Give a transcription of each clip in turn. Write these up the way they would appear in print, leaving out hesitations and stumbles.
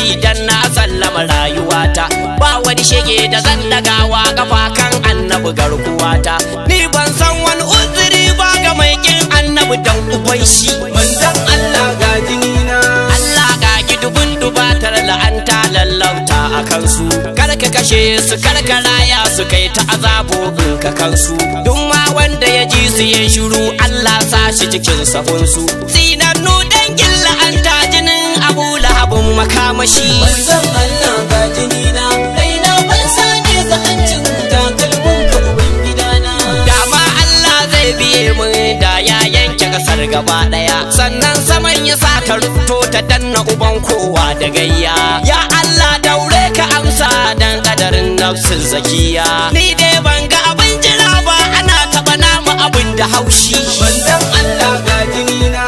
ma'aiki dan na sallama rayuwata. Ba wani shege da zan dagawa kafa kan annabi garkuwata. Ni ban san wani uzuri ba ga mai kin annabi dan uban shi. Manzon Allah ga jinina, Allah ga gidubun dubatar la'anta lallauta a kansu. Kar ka kashe su, kar ka raya su, kai ta azabobin ka kansu. Duk ma wanda ya ji su ya shiru, Allah sa shi cikin sahunsu. Tsinannu dangin la'anta jinin Abu Lahabun makamashi. manzon Allah ga jinina, raina ban sane ga hancin takalmin ka ubangidana. Dama Allah zai biye mu da ya yanke kasar gaba daya, sannan saman ya sa ta rufto ta danna uban kowa da gayya. Ya Allah daure ka amsa dan kadarin nafsin zakiya. Ni dai ban ga abin jira ba, ana taba namu abin da haushi. Manzon Allah ga jinina,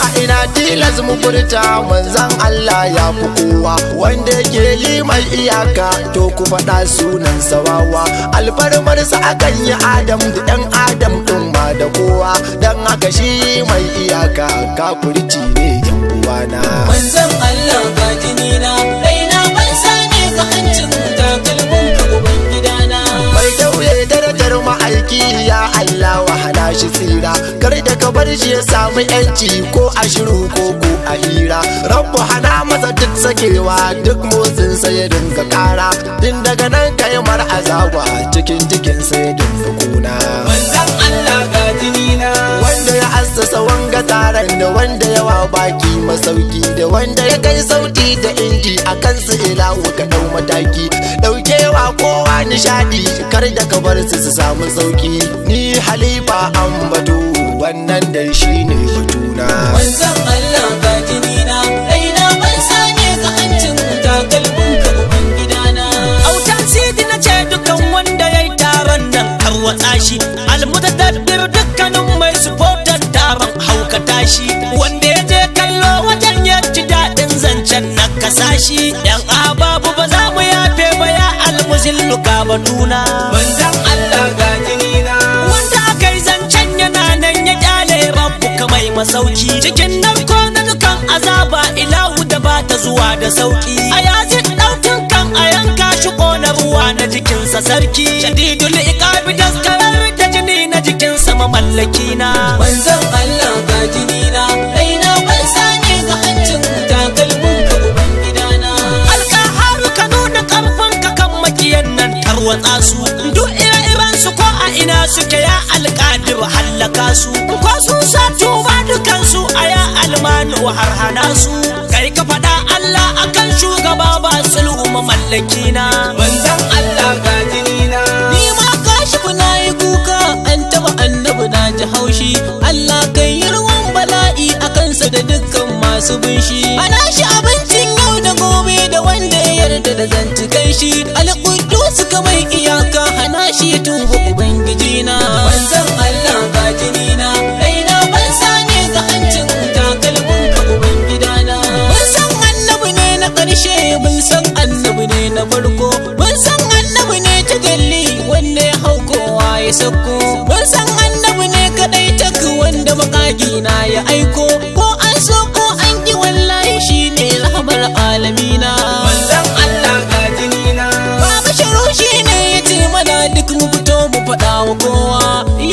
a ina tilas mu furta manzan Allah ya fi kowa, wanda yake yi mai iyaka to ku faɗa sunan sawawa. Alfarmarsa akan yi Adam da ɗan Adam ɗin ma da kowa, don haka shi mai iyaka kafurci ne yan uwana. manzon Allah ga jinina, raina ban sane ga hancin takalmin ka ubangidana. Mai daure darajar ma'aiki ya Allah wahala shi tsira, kar da ka bar shi ya samu yanci ko a shiru ko a hira. Rabbu hana masa duk sakewa, duk motsin sa ya dinga kara, din daga nan kai mar azaba cikin jikin sa ya dinga kuna. Manzon Allah ga jinina, Wanda ya assasa wanga taron da wanda yawa baki masauki, da wanda ya kai sauti da inji a kansu ilahu ka dau mataki. Daukewa kowa nishadi, kar da ka bar su samu sauki. Ni halifa ambato wannan dai shine batuna. manzon Allah ga jinina, raina ban sane ga hancin takalmin ka ubangidana. Autan sidi na ce dukan wanda ya yi taron nan tarwatsa shi. Almutadabbir dukkanin mai supportan taron haukata shi. Wanda ya je kallo wajen ya ji daɗin zancen na kasashi. Yan ababu ba za mu yafe ba ya almuzillu ka batuna. Manzon Allah ga jinina, Wanda aka yi zancen yana nan ya kyale rabbu kamai masauki. Cikin narko na dukan azaba ilahu da ba ta zuwa da sauki. A yaji ɗaukin kan a yanka shi ƙona ruwa na jikinsa sarki. Shadidul iqabi daskarar da jini na jikinsa mamallaki na. manzon Allah ga jinina, raina ban sane ga hancin takalmin ka ubangidana. Alƙaharu ka nuna ƙarfin ka kan makiyan nan tarwatsa su. Duk ire-iren su ko a ina suke ya alƙadir hallaka su. Ko sun sa tuba dukansu a ya almanu har hana su. Kai ka faɗa Allah akan shugaba ba sulhu mamallaki na. Manzon Allah ga jinina, ni ma kashi kuna yi kuka an taba annabi na ji haushi. Allah kai yi ruwan bala'i a kansa da dukkan masu bin shi. Ana shi abincin yau da gobe da wanda ya yarda da zantukan shi. Alƙudus ka mai iyaka hana shi ya tuba ubangijina. Manzon Allah ga jinina, raina ban sane ga hancin takalmin ka ubangidana. Mun san annabi ne na ƙarshe, mun san annabi ne na farko, mun san annabi ne ta dalli wanda ya hau kowa ya sauko. Mun san annabi ne kadai tak wanda makagi na ya aiko, ko an so ko an ki wallahi shine rahmar alamina. Manzon Allah ga jinina, Baba Sharu shine ya ce mana duk mu fito mu faɗa wa kowa.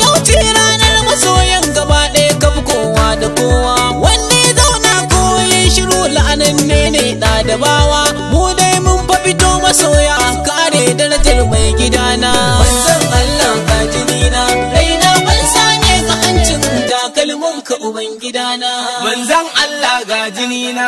Yau ce ranar masoyan gaba ɗaya kaf kowa da kowa. Wanda ya zauna ko ya shiru la'ananne ne da da bawa. Mu dai mun fa fito masoya kare darajar mai gidana. Manzon Allah ga jinina, raina ban sane ga hancin takalmin ka ubangidana. Manzon Allah ga jinina.